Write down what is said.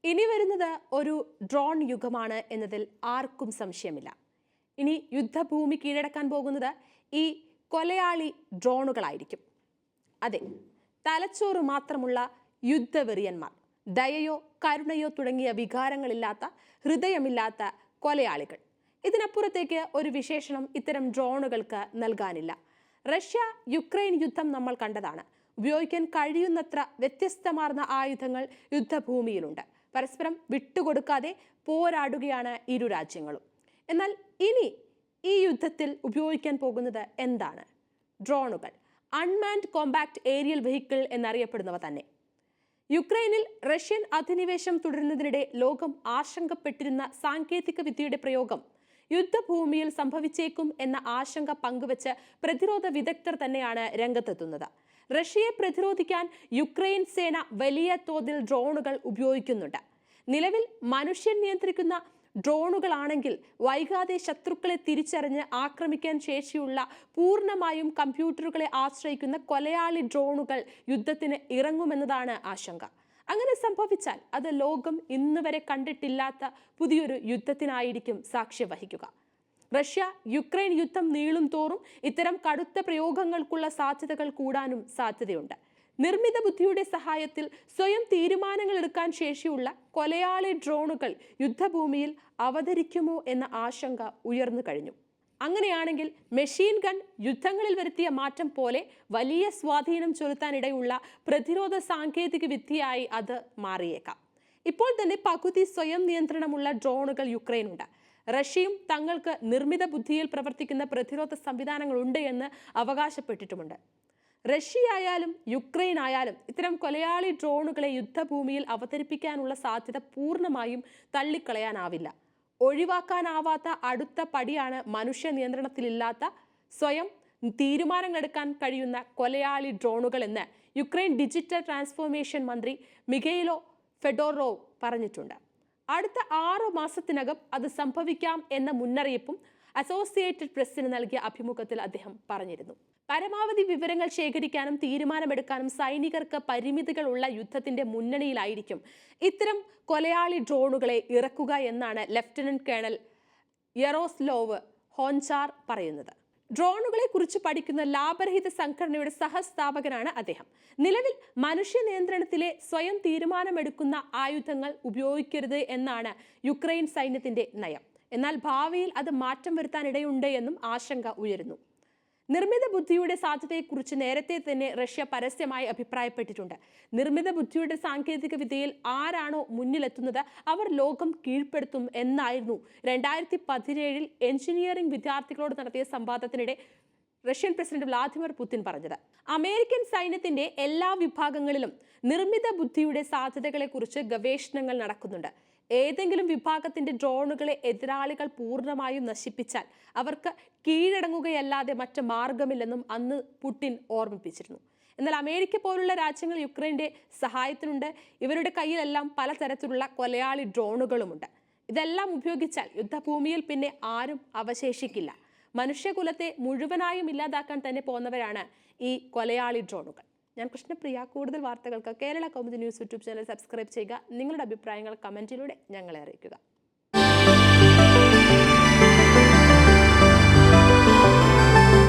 ഇനി വരുന്നത് ഒരു ഡ്രോൺ യുഗമാണ് എന്നതിൽ ആർക്കും സംശയമില്ല. ഇനി യുദ്ധഭൂമി കീഴടക്കാൻ പോകുന്നത് ഈ കൊലയാളി ഡ്രോണുകളായിരിക്കും. അതെ, തലച്ചോറ് മാത്രമുള്ള യുദ്ധവെറിയന്മാർ, ദയയോ കരുണയോ തുടങ്ങിയ വികാരങ്ങളില്ലാത്ത, ഹൃദയമില്ലാത്ത കൊലയാളികൾ. ഇതിനപ്പുറത്തേക്ക് ഒരു വിശേഷണം ഇത്തരം ഡ്രോണുകൾക്ക് നൽകാനില്ല. റഷ്യ യുക്രൈൻ യുദ്ധം നമ്മൾ കണ്ടതാണ്. ഉപയോഗിക്കാൻ കഴിയുന്നത്ര വ്യത്യസ്തമാർന്ന ആയുധങ്ങൾ യുദ്ധഭൂമിയിലുണ്ട്. പരസ്പരം വിട്ടുകൊടുക്കാതെ പോരാടുകയാണ് ഇരു രാജ്യങ്ങളും. എന്നാൽ ഇനി ഈ യുദ്ധത്തിൽ ഉപയോഗിക്കാൻ പോകുന്നത് എന്താണ്? ഡ്രോണുകൾ, അൺമാൻഡ് കോമ്പാക്ട് ഏരിയൽ വെഹിക്കിൾ എന്നറിയപ്പെടുന്നവ തന്നെ. യുക്രൈനിൽ റഷ്യൻ അധിനിവേശം തുടരുന്നതിനിടെ ലോകം ആശങ്കപ്പെട്ടിരുന്ന സാങ്കേതിക വിദ്യയുടെ പ്രയോഗം യുദ്ധഭൂമിയിൽ സംഭവിച്ചേക്കും എന്ന ആശങ്ക പങ്കുവച്ച് പ്രതിരോധ വിദഗ്ധർ തന്നെയാണ് രംഗത്തെത്തുന്നത്. റഷ്യയെ പ്രതിരോധിക്കാൻ യുക്രൈൻ സേന വലിയ തോതിൽ ഡ്രോണുകൾ ഉപയോഗിക്കുന്നുണ്ട്. നിലവിൽ മനുഷ്യൻ നിയന്ത്രിക്കുന്ന ഡ്രോണുകളാണെങ്കിൽ വൈകാതെ ശത്രുക്കളെ തിരിച്ചറിഞ്ഞ് ആക്രമിക്കാൻ ശേഷിയുള്ള പൂർണ്ണമായും കമ്പ്യൂട്ടറുകളെ ആശ്രയിക്കുന്ന കൊലയാളി ഡ്രോണുകൾ യുദ്ധത്തിന് ഇറങ്ങുമെന്നതാണ് ആശങ്ക. അങ്ങനെ സംഭവിച്ചാൽ അത് ലോകം ഇന്നുവരെ കണ്ടിട്ടില്ലാത്ത പുതിയൊരു യുദ്ധത്തിനായിരിക്കും സാക്ഷ്യം വഹിക്കുക. റഷ്യ യുക്രൈൻ യുദ്ധം നീളും തോറും ഇത്തരം കടുത്ത പ്രയോഗങ്ങൾക്കുള്ള സാധ്യതകൾ കൂടാനും സാധ്യതയുണ്ട്. നിർമ്മിത ബുദ്ധിയുടെ സഹായത്തിൽ സ്വയം തീരുമാനങ്ങൾ എടുക്കാൻ ശേഷിയുള്ള കൊലയാളി ഡ്രോണുകൾ യുദ്ധഭൂമിയിൽ അവതരിക്കുമോ എന്ന ആശങ്ക ഉയർന്നു കഴിഞ്ഞു. അങ്ങനെയാണെങ്കിൽ മെഷീൻ ഗൺ യുദ്ധങ്ങളിൽ വരുത്തിയ മാറ്റം പോലെ വലിയ സ്വാധീനം ചെലുത്താനിടയുള്ള പ്രതിരോധ സാങ്കേതിക വിദ്യയായി അത് മാറിയേക്കാം. ഇപ്പോൾ തന്നെ പകുതി സ്വയം നിയന്ത്രണമുള്ള ഡ്രോണുകൾ യുക്രൈനുണ്ട്. റഷ്യയും തങ്ങൾക്ക് നിർമ്മിത ബുദ്ധിയിൽ പ്രവർത്തിക്കുന്ന പ്രതിരോധ സംവിധാനങ്ങളുണ്ട് എന്ന് അവകാശപ്പെട്ടിട്ടുമുണ്ട്. റഷ്യയായാലും യുക്രൈൻ ആയാലും ഇത്തരം കൊലയാളി ഡ്രോണുകളെ യുദ്ധഭൂമിയിൽ അവതരിപ്പിക്കാനുള്ള സാധ്യത പൂർണ്ണമായും തള്ളിക്കളയാനാവില്ല. ഒഴിവാക്കാനാവാത്ത അടുത്ത പടിയാണ് മനുഷ്യ നിയന്ത്രണത്തിലില്ലാത്ത, സ്വയം തീരുമാനങ്ങളെടുക്കാൻ കഴിയുന്ന കൊലയാളി ഡ്രോണുകൾ എന്ന് യുക്രൈൻ ഡിജിറ്റൽ ട്രാൻസ്ഫോർമേഷൻ മന്ത്രി മിഖെയിലോ ഫെഡോറോവ് പറഞ്ഞിട്ടുണ്ട്. അടുത്ത 6 മാസത്തിനകം അത് സംഭവിക്കാം എന്ന മുന്നറിയിപ്പും അസോസിയേറ്റഡ് പ്രസിന് നൽകിയ അഭിമുഖത്തിൽ അദ്ദേഹം പറഞ്ഞിരുന്നു. പരമാവധി വിവരങ്ങൾ ശേഖരിക്കാനും തീരുമാനമെടുക്കാനും സൈനികർക്ക് പരിമിതികളുള്ള യുദ്ധത്തിന്റെ മുന്നണിയിലായിരിക്കും ഇത്തരം കൊലയാളി ഡ്രോണുകളെ ഇറക്കുക എന്നാണ് ലഫ്റ്റനന്റ് കേണൽ യറോസ്ലോവ് ഹോൻചാർ പറയുന്നത്. ഡ്രോണുകളെ കുറിച്ച് പഠിക്കുന്ന ലാഭരഹിത സംഘടനയുടെ സഹസ്ഥാപകനാണ് അദ്ദേഹം. നിലവിൽ മനുഷ്യ നിയന്ത്രണത്തിലെ സ്വയം തീരുമാനമെടുക്കുന്ന ആയുധങ്ങൾ ഉപയോഗിക്കരുത് എന്നാണ് യുക്രൈൻ സൈന്യത്തിന്റെ നയം. എന്നാൽ ഭാവിയിൽ അത് മാറ്റം വരുത്താനിടയുണ്ട് എന്നും ആശങ്ക ഉയരുന്നു. നിർമ്മിത ബുദ്ധിയുടെ സാധ്യതയെക്കുറിച്ച് നേരത്തെ തന്നെ റഷ്യ പരസ്യമായി അഭിപ്രായപ്പെട്ടിട്ടുണ്ട്. നിർമ്മിത ബുദ്ധിയുടെ സാങ്കേതിക വിദ്യയിൽ ആരാണോ മുന്നിലെത്തുന്നത് അവർ ലോകം കീഴ്പ്പെടുത്തും എന്നായിരുന്നു 2017 എഞ്ചിനീയറിംഗ് വിദ്യാർത്ഥികളോട് നടത്തിയ സംവാദത്തിനിടെ റഷ്യൻ പ്രസിഡന്റ് വ്ളാദിമിർ പുതിൻ പറഞ്ഞത്. അമേരിക്കൻ സൈന്യത്തിന്റെ എല്ലാ വിഭാഗങ്ങളിലും നിർമ്മിത ബുദ്ധിയുടെ സാധ്യതകളെക്കുറിച്ച് ഗവേഷണങ്ങൾ നടക്കുന്നുണ്ട്. ഏതെങ്കിലും വിഭാഗത്തിന്റെ ഡ്രോണുകളെ എതിരാളികൾ പൂർണ്ണമായും നശിപ്പിച്ചാൽ അവർക്ക് കീഴടങ്ങുകയല്ലാതെ മറ്റ് മാർഗമില്ലെന്നും അന്ന് പുടിൻ ഓർമ്മിപ്പിച്ചിരുന്നു. എന്നാൽ അമേരിക്ക പോലുള്ള രാജ്യങ്ങൾ യുക്രൈന്റെ സഹായത്തിനുണ്ട്. ഇവരുടെ കയ്യിലെല്ലാം പലതരത്തിലുള്ള കൊലയാളി ഡ്രോണുകളുമുണ്ട്. ഇതെല്ലാം ഉപയോഗിച്ചാൽ യുദ്ധഭൂമിയിൽ പിന്നെ ആരും അവശേഷിക്കില്ല. മനുഷ്യകുലത്തെ മുഴുവനായും ഇല്ലാതാക്കാൻ തന്നെ പോന്നവരാണ് ഈ കൊലയാളി ഡ്രോണുകൾ. ഞാൻ കൃഷ്ണപ്രിയ. കൂടുതൽ വാർത്തകൾക്ക് Kerala Kaumudi news YouTube channel subscribe ചെയ്യുക. നിങ്ങളുടെ അഭിപ്രായങ്ങൾ കമന്റിലൂടെ ഞങ്ങളെ അറിയിക്കുക.